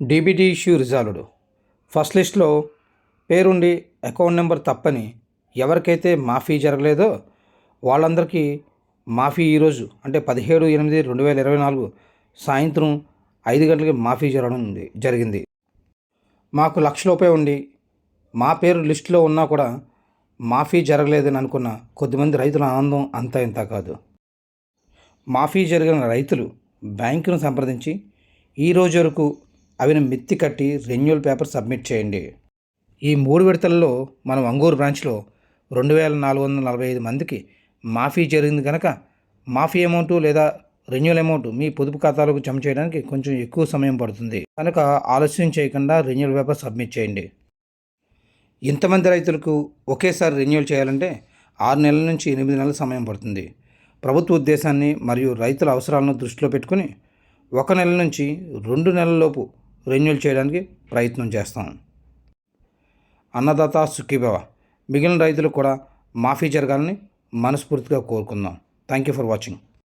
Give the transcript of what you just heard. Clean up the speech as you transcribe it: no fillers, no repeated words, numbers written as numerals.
DBT issue resolved. First లిస్ట్లో పేరుండి account number తప్పని ఎవరికైతే మాఫీ జరగలేదో వాళ్ళందరికీ మాఫీ ఈరోజు అంటే 17/8/2024 సాయంత్రం 5 గంటలకి మాఫీ జరిగింది. మాకు ₹1,00,000 ఉండి మా పేరు లిస్టులో ఉన్నా కూడా మాఫీ జరగలేదని అనుకున్న కొద్దిమంది రైతుల ఆనందం అంతా ఇంత కాదు. మాఫీ జరిగిన రైతులు బ్యాంకును సంప్రదించి ఈ రోజు వరకు అవిని మిత్తి కట్టి రెన్యువల్ పేపర్ సబ్మిట్ చేయండి. ఈ 3 విడతల్లో మనం అంగూరు బ్రాంచ్లో 2,445 మందికి మాఫీ జరిగింది కనుక మాఫీ అమౌంట్ లేదా రెన్యువల్ అమౌంట్ మీ పొదుపు ఖాతాలకు జమ చేయడానికి కొంచెం ఎక్కువ సమయం పడుతుంది కనుక ఆలస్యం చేయకుండా రెన్యువల్ పేపర్ సబ్మిట్ చేయండి. ఇంతమంది రైతులకు ఒకేసారి రెన్యువల్ చేయాలంటే 6 నెలల నుంచి 8 నెలల సమయం పడుతుంది. ప్రభుత్వ ఉద్దేశాన్ని మరియు రైతుల అవసరాలను దృష్టిలో పెట్టుకుని 1 నెల నుంచి 2 నెలలలోపు రెన్యువల్ చేయడానికి ప్రయత్నం చేస్తాం. అన్నదాత సుఖీభవ. మిగిలిన రైతులు కూడా మాఫీ జరగాలని మనస్ఫూర్తిగా కోరుకుందాం. Thank you for watching.